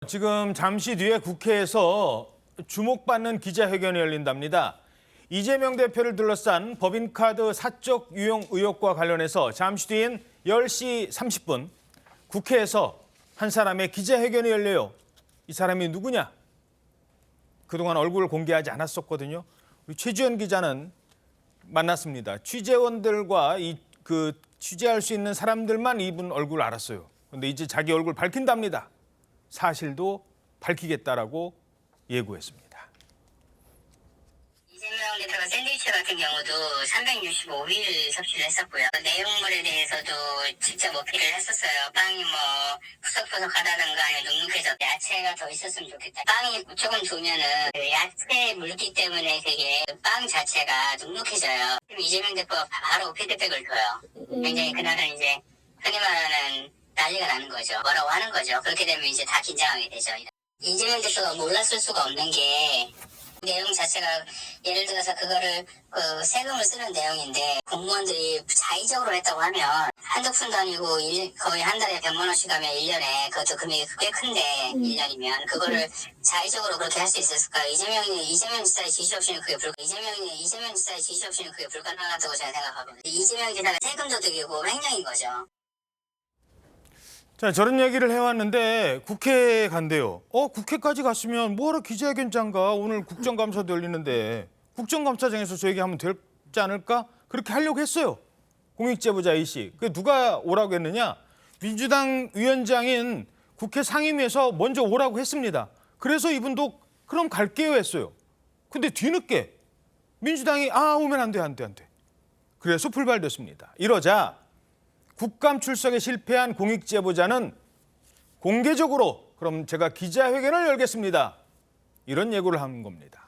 지금 잠시 뒤에 국회에서 주목받는 기자회견이 열린답니다. 이재명 대표를 둘러싼 법인카드 사적 유용 의혹과 관련해서 잠시 뒤인 10시 30분 국회에서 한 사람의 기자회견이 열려요. 이 사람이 누구냐? 그동안 얼굴을 공개하지 않았었거든요. 우리 최지원 기자는 만났습니다. 취재원들과 취재할 수 있는 사람들만 이분 얼굴 알았어요. 그런데 이제 자기 얼굴 밝힌답니다. 사실도 밝히겠다라고 예고했습니다. 이재명 대표가 샌드위치 같은 경우도 365일 섭취를 했었고요. 내용물에 대해서도 직접 어필을 했었어요. 빵이 푸석푸석하다든가 아니면 눅눅해졌다. 야채가 더 있었으면 좋겠다. 빵이 조금 두면은 야채 물기 때문에 그게 빵 자체가 눅눅해져요. 그럼 이재명 대표가 바로 피드백을 줘요. 굉장히 그날은 이제 흔히 말하는 난리가 나는 거죠. 뭐라고 하는 거죠. 그렇게 되면 이제 다 긴장하게 되죠. 이재명 대표가 몰랐을 수가 없는 게 내용 자체가 예를 들어서 그거를 세금을 쓰는 내용인데 공무원들이 자의적으로 했다고 하면 한두 푼도 아니고 거의 한 달에 100만 원씩 하면 1년에 그것도 금액이 꽤 큰데 1년이면 그거를 자의적으로 그렇게 할 수 있었을까요? 이재명 지사의 지시 없이는 그게 불가능하다고 저는 생각하거든요. 이재명 지사가 세금 도둑이고 횡령인 거죠. 자, 저런 얘기를 해왔는데 국회에 간대요. 국회까지 갔으면 뭐하러 기자회견장 가? 오늘 국정감사도 열리는데 국정감사장에서 저 얘기하면 되지 않을까? 그렇게 하려고 했어요. 공익제보자 A씨. 그 누가 오라고 했느냐? 민주당 위원장인 국회 상임위에서 먼저 오라고 했습니다. 그래서 이분도 그럼 갈게요 했어요. 근데 뒤늦게 민주당이 오면 안 돼. 그래서 불발됐습니다. 이러자 국감 출석에 실패한 공익제보자는 공개적으로 그럼 제가 기자회견을 열겠습니다. 이런 예고를 한 겁니다.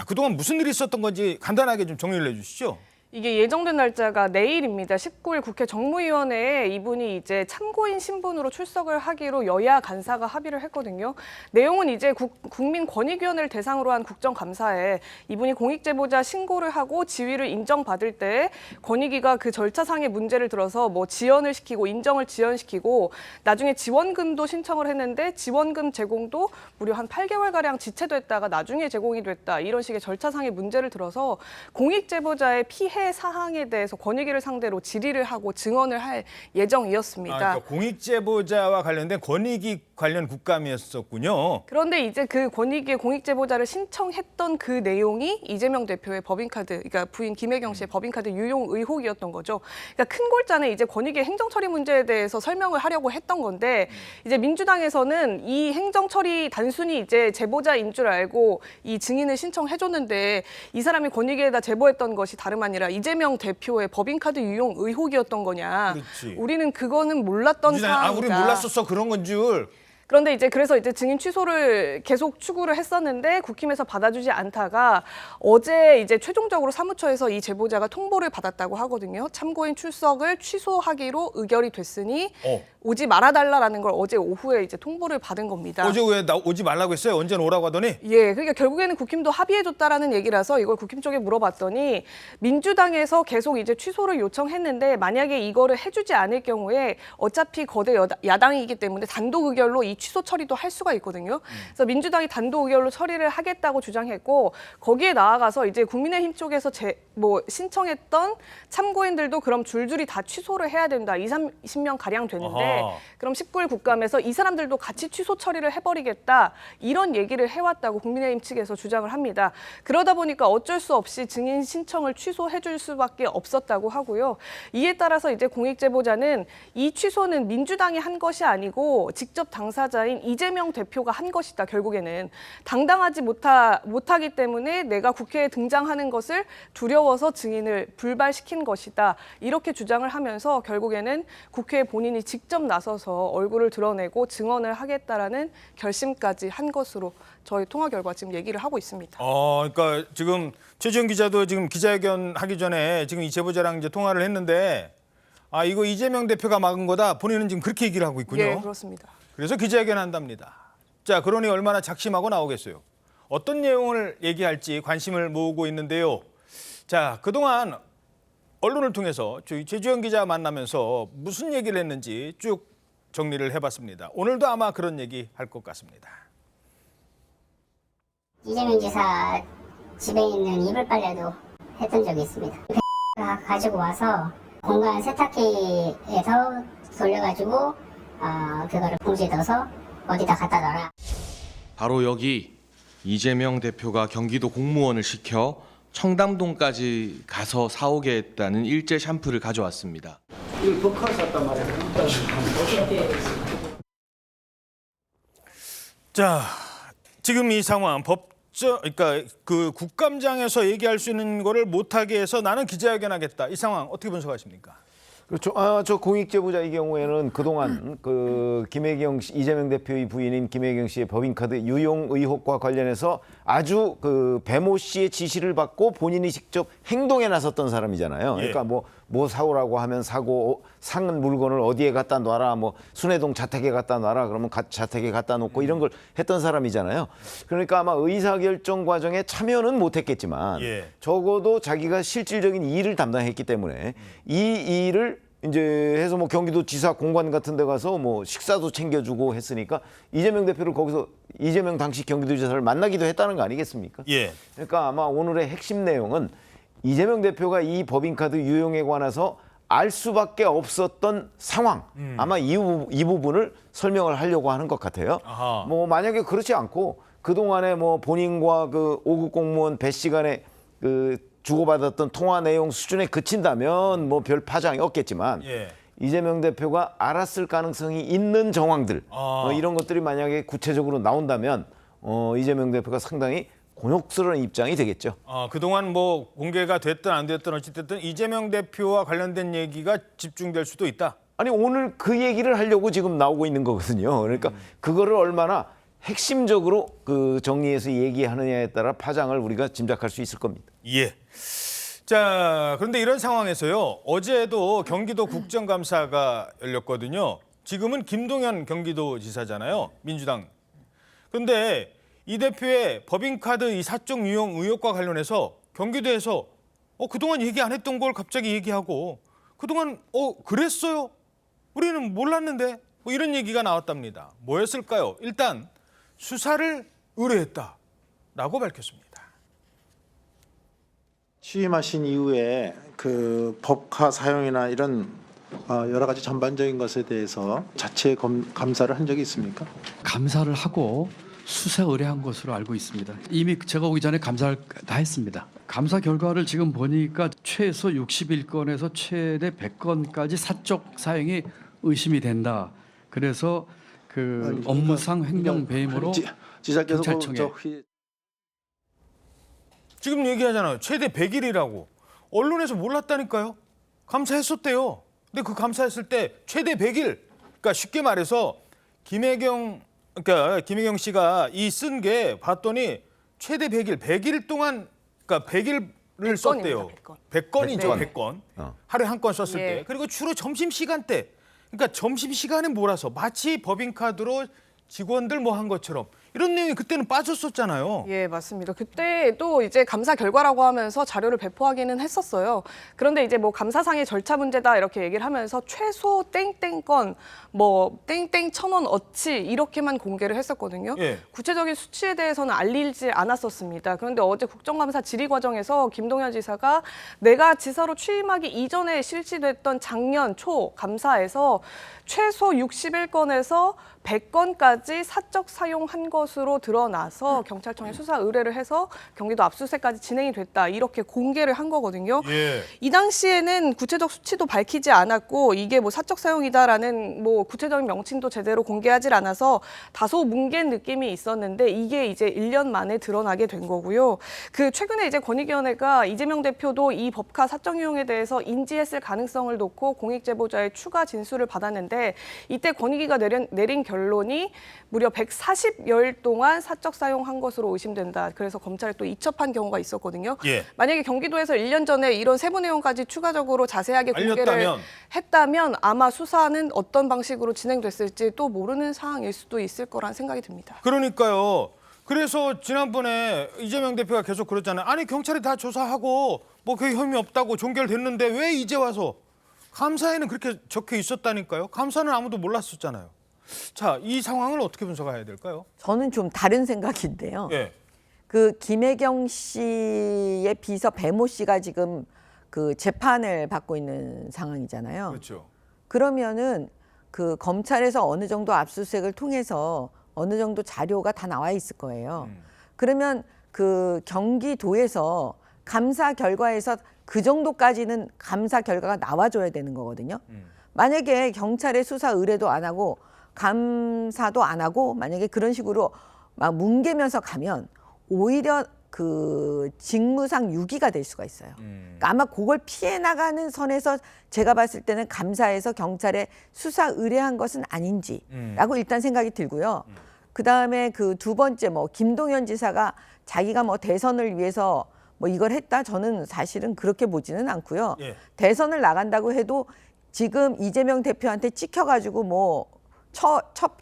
그동안 무슨 일이 있었던 건지 간단하게 좀 정리를 해주시죠. 이게 예정된 날짜가 내일입니다. 19일 국회 정무위원회에 이분이 이제 참고인 신분으로 출석을 하기로 여야 간사가 합의를 했거든요. 내용은 이제 국민권익위원회를 대상으로 한 국정감사에 이분이 공익제보자 신고를 하고 지위를 인정받을 때 권익위가 그 절차상의 문제를 들어서 지연을 시키고 인정을 지연시키고 나중에 지원금도 신청을 했는데 지원금 제공도 무려 한 8개월가량 지체됐다가 나중에 제공이 됐다. 이런 식의 절차상의 문제를 들어서 공익제보자의 피해 사항에 대해서 권익위를 상대로 질의를 하고 증언을 할 예정이었습니다. 그러니까 공익제보자와 관련된 권익위 관련 국감이었었군요. 그런데 이제 그 권익위에 공익제보자를 신청했던 그 내용이 이재명 대표의 법인카드, 그러니까 부인 김혜경 씨의 법인카드 유용 의혹이었던 거죠. 그러니까 큰 골자는 이제 권익위 행정처리 문제에 대해서 설명을 하려고 했던 건데 이제 민주당에서는 이 행정처리 단순히 이제 제보자인 줄 알고 이 증인을 신청해줬는데 이 사람이 권익위에다 제보했던 것이 다름 아니라 이재명 대표의 법인카드 유용 의혹이었던 거냐. 그렇지. 우리는 그거는 몰랐던 사항이다. 우리 몰랐었어 그런 건 줄. 그런데 그래서 증인 취소를 계속 추구를 했었는데 국힘에서 받아주지 않다가 어제 최종적으로 사무처에서 이 제보자가 통보를 받았다고 하거든요. 참고인 출석을 취소하기로 의결이 됐으니 오지 말아달라는 걸 어제 오후에 통보를 받은 겁니다. 어제 왜 오지 말라고 했어요? 언제는 오라고 하더니? 예, 그러니까 결국에는 국힘도 합의해줬다라는 얘기라서 이걸 국힘 쪽에 물어봤더니 민주당에서 계속 취소를 요청했는데 만약에 이거를 해주지 않을 경우에 어차피 거대 야당이기 때문에 단독 의결로 이 취소 처리도 할 수가 있거든요. 그래서 민주당이 단독 의결로 처리를 하겠다고 주장했고 거기에 나아가서 국민의힘 쪽에서 신청했던 참고인들도 그럼 줄줄이 다 취소를 해야 된다. 20명 가량 되는데 그럼 19일 국감에서 이 사람들도 같이 취소 처리를 해버리겠다. 이런 얘기를 해왔다고 국민의힘 측에서 주장을 합니다. 그러다 보니까 어쩔 수 없이 증인 신청을 취소해줄 수밖에 없었다고 하고요. 이에 따라서 공익제보자는 이 취소는 민주당이 한 것이 아니고 직접 당사자인 이재명 대표가 한 것이다. 결국에는 당당하지 못하기 때문에 내가 국회에 등장하는 것을 두려워서 증인을 불발시킨 것이다. 이렇게 주장을 하면서 결국에는 국회에 본인이 직접 나서서 얼굴을 드러내고 증언을 하겠다라는 결심까지 한 것으로 저희 통화 결과 지금 얘기를 하고 있습니다. 그러니까 지금 최지원 기자도 지금 기자회견 하기 전에 지금 이 제보자랑 통화를 했는데 이거 이재명 대표가 막은 거다. 본인은 지금 그렇게 얘기를 하고 있군요. 예, 그렇습니다. 그래서 기자회견 한답니다. 자, 그러니 얼마나 작심하고 나오겠어요. 어떤 내용을 얘기할지 관심을 모으고 있는데요. 자, 그동안 언론을 통해서 저희 최지원 기자 만나면서 무슨 얘기를 했는지 쭉 정리를 해봤습니다. 오늘도 아마 그런 얘기 할 것 같습니다. 이재명 지사 집에 있는 이불 빨래도 했던 적이 있습니다. 가지고 와서 공간 세탁기에서 돌려가지고 그거를 봉지에 넣어서 어디다 갖다 놔라. 바로 여기 이재명 대표가 경기도 공무원을 시켜 청담동까지 가서 사오게 했다는 일제 샴푸를 가져왔습니다. 이걸 버커를 샀단 말이에요. 자, 지금 이 상황 그러니까 그 국감장에서 얘기할 수 있는 거를 못하게 해서 나는 기자회견하겠다. 이 상황 어떻게 분석하십니까? 그렇죠. 저 공익제보자의 경우에는 그동안 그 김혜경 씨, 이재명 대표의 부인인 김혜경 씨의 법인카드 유용 의혹과 관련해서 아주 그 배모 씨의 지시를 받고 본인이 직접 행동에 나섰던 사람이잖아요. 그러니까 뭐 사오라고 하면 사고, 산 물건을 어디에 갖다 놔라, 뭐 순회동 자택에 갖다 놔라, 그러면 자택에 갖다 놓고 이런 걸 했던 사람이잖아요. 그러니까 아마 의사결정 과정에 참여는 못했겠지만 적어도 자기가 실질적인 일을 담당했기 때문에 이 일을 이제 해서 뭐 경기도 지사 공관 같은 데 가서 뭐 식사도 챙겨주고 했으니까 이재명 대표를 거기서 이재명 당시 경기도지사를 만나기도 했다는 거 아니겠습니까? 그러니까 아마 오늘의 핵심 내용은 이재명 대표가 이 법인카드 유용에 관해서 알 수밖에 없었던 상황, 아마 이 부분을 설명을 하려고 하는 것 같아요. 뭐 만약에 그렇지 않고 그동안에 뭐 본인과 그 5급 공무원 배 씨 간에 그 주고받았던 통화 내용 수준에 그친다면 뭐 별 파장이 없겠지만 이재명 대표가 알았을 가능성이 있는 정황들 이런 것들이 만약에 구체적으로 나온다면 이재명 대표가 상당히 곤욕스러운 입장이 되겠죠. 그동안 뭐 공개가 됐든 안 됐든 어찌됐든 이재명 대표와 관련된 얘기가 집중될 수도 있다. 아니 오늘 그 얘기를 하려고 지금 나오고 있는 거거든요. 그러니까 그거를 얼마나 핵심적으로 그 정리해서 얘기하느냐에 따라 파장을 우리가 짐작할 수 있을 겁니다. 자, 그런데 이런 상황에서요. 어제도 경기도 국정감사가 열렸거든요. 지금은 김동연 경기도지사잖아요. 민주당. 그런데 이 대표의 법인카드 이 사적 유용 의혹과 관련해서 경기도에서 그동안 얘기 안 했던 걸 갑자기 얘기하고 그동안 그랬어요? 우리는 몰랐는데 뭐 이런 얘기가 나왔답니다. 뭐였을까요? 일단 수사를 의뢰했다라고 밝혔습니다. 취임하신 이후에 그 법카 사용이나 이런 여러 가지 전반적인 것에 대해서 자체 감사를 한 적이 있습니까? 감사를 하고 수사 의뢰한 것으로 알고 있습니다. 이미 제가 오기 전에 감사를 다 했습니다. 감사 결과를 지금 보니까 최소 61건에서 최대 100건까지 사적 사용이 의심이 된다. 그래서 그 업무상 횡령 배임으로 지사께서 경찰청에 지금 얘기하잖아요. 최대 100일이라고. 언론에서 몰랐다니까요. 감사했었대요. 근데 그 감사했을 때 최대 100일. 그러니까 쉽게 말해서 김혜경 씨가 이 쓴 게 봤더니 최대 100일, 100일 동안 그러니까 100일을 썼대요. 100건이죠, 100건. 하루에 한 건 썼을 때. 그리고 주로 점심시간 때. 그러니까 점심시간에 몰아서 마치 법인카드로 직원들 뭐 한 것처럼 이런 내용이 그때는 빠졌었잖아요. 예, 맞습니다. 그때 또 이제 감사 결과라고 하면서 자료를 배포하기는 했었어요. 그런데 이제 뭐 감사상의 절차 문제다 이렇게 얘기를 하면서 최소 땡땡건 뭐 땡땡 1,000원 어치 이렇게만 공개를 했었거든요. 구체적인 수치에 대해서는 알리지 않았었습니다. 그런데 어제 국정감사 질의 과정에서 김동연 지사가 내가 지사로 취임하기 이전에 실시됐던 작년 초 감사에서 최소 61건에서 100건까지 사적 사용한 것으로 드러나서 경찰청에 수사 의뢰를 해서 경기도 압수수색까지 진행이 됐다. 이렇게 공개를 한 거거든요. 이 당시에는 구체적 수치도 밝히지 않았고 이게 뭐 사적 사용이다라는 뭐 구체적인 명칭도 제대로 공개하지 않아서 다소 뭉갠 느낌이 있었는데 이게 이제 1년 만에 드러나게 된 거고요. 그 최근에 이제 권익위원회가 이재명 대표도 이 법카 사적 유용에 대해서 인지했을 가능성을 놓고 공익제보자의 추가 진술을 받았는데 이때 권익위가 내린 결론이 무려 140여일 동안 사적 사용한 것으로 의심된다. 그래서 검찰에 또 이첩한 경우가 있었거든요. 만약에 경기도에서 1년 전에 이런 세부 내용까지 추가적으로 자세하게 공개를 했다면 아마 수사는 어떤 방식으로 진행됐을지 또 모르는 상황일 수도 있을 거란 생각이 듭니다. 그러니까요. 그래서 지난번에 이재명 대표가 계속 그랬잖아요. 아니 경찰이 다 조사하고 뭐 그 혐의 없다고 종결됐는데 왜 이제 와서 감사에는 그렇게 적혀 있었다니까요. 감사는 아무도 몰랐었잖아요. 자, 이 상황을 어떻게 분석해야 될까요? 저는 좀 다른 생각인데요. 예. 그 김혜경 씨의 비서 배모 씨가 지금 그 재판을 받고 있는 상황이잖아요. 그렇죠. 그러면은 그 검찰에서 어느 정도 압수수색을 통해서 어느 정도 자료가 다 나와 있을 거예요. 그러면 그 경기도에서 감사 결과에서 그 정도까지는 감사 결과가 나와줘야 되는 거거든요. 만약에 경찰의 수사 의뢰도 안 하고 감사도 안 하고 만약에 그런 식으로 막 뭉개면서 가면 오히려 그 직무상 유기가 될 수가 있어요. 그러니까 아마 그걸 피해 나가는 선에서 제가 봤을 때는 감사에서 경찰에 수사 의뢰한 것은 아닌지라고 일단 생각이 들고요. 그 다음에 그 두 번째 뭐 김동연 지사가 자기가 뭐 대선을 위해서 뭐 이걸 했다 저는 사실은 그렇게 보지는 않고요. 예. 대선을 나간다고 해도 지금 이재명 대표한테 찍혀가지고 뭐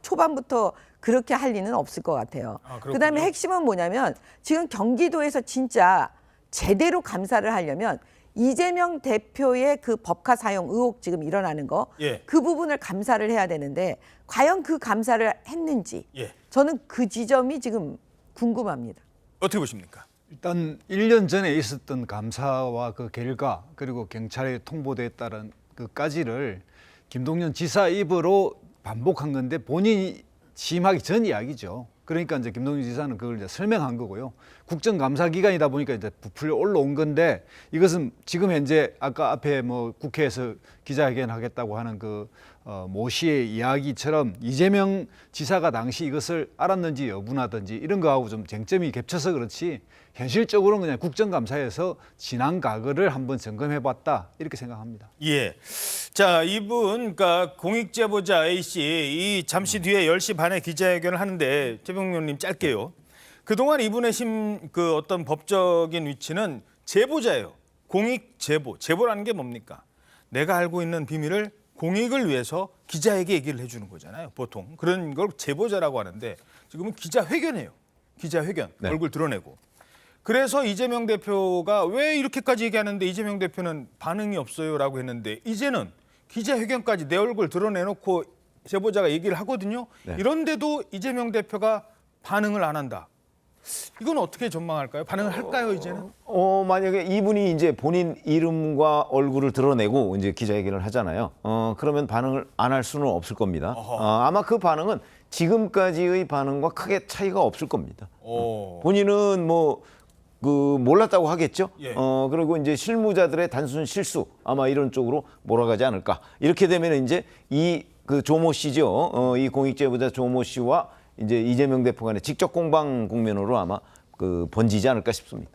초반부터 그렇게 할 리는 없을 것 같아요. 그렇군요. 그다음에 핵심은 뭐냐면 지금 경기도에서 진짜 제대로 감사를 하려면 이재명 대표의 그 법카 사용 의혹 지금 일어나는 거, 예. 그 부분을 감사를 해야 되는데 과연 그 감사를 했는지 예. 저는 그 지점이 지금 궁금합니다. 어떻게 보십니까? 일단 1년 전에 있었던 감사와 그 결과 그리고 경찰에 통보됐다는 그까지를 김동연 지사 입으로 반복한 건데 본인이 취임하기 전 이야기죠. 그러니까 이제 김동연 지사는 그걸 이제 설명한 거고요. 국정감사 기간이다 보니까 이제 부풀려 올라온 건데 이것은 지금 현재 아까 앞에 뭐 국회에서 기자회견 하겠다고 하는 그 모 씨의 이야기처럼 이재명 지사가 당시 이것을 알았는지 여부나든지 이런 거하고 좀 쟁점이 겹쳐서 그렇지 현실적으로는 그냥 국정감사에서 지난 과거를 한번 점검해봤다 이렇게 생각합니다. 예. 자, 이분, 그러니까 공익제보자 A씨, 이 잠시 뒤에 10시 반에 기자회견을 하는데, 최병명님 짧게요. 그동안 이분의 그 어떤 법적인 위치는 제보자예요. 공익제보. 제보라는 게 뭡니까? 내가 알고 있는 비밀을 공익을 위해서 기자에게 얘기를 해주는 거잖아요. 보통. 그런 걸 제보자라고 하는데, 지금은 기자회견이에요. 기자회견. 네. 얼굴 드러내고. 그래서 이재명 대표가 왜 이렇게까지 얘기하는데 이재명 대표는 반응이 없어요라고 했는데 이제는 기자회견까지 내 얼굴 드러내놓고 제보자가 얘기를 하거든요. 네. 이런데도 이재명 대표가 반응을 안 한다. 이건 어떻게 전망할까요? 반응을 할까요, 이제는? 만약에 이분이 이제 본인 이름과 얼굴을 드러내고 이제 기자회견을 하잖아요. 그러면 반응을 안 할 수는 없을 겁니다. 아마 그 반응은 지금까지의 반응과 크게 차이가 없을 겁니다. 본인은 뭐 그 몰랐다고 하겠죠. 예. 그리고 이제 실무자들의 단순 실수 아마 이런 쪽으로 몰아가지 않을까. 이렇게 되면 이제 이 그 조모 씨죠. 이 공익제보자 조모 씨와 이제 이재명 대표 간의 직접 공방 국면으로 아마 그 번지지 않을까 싶습니다.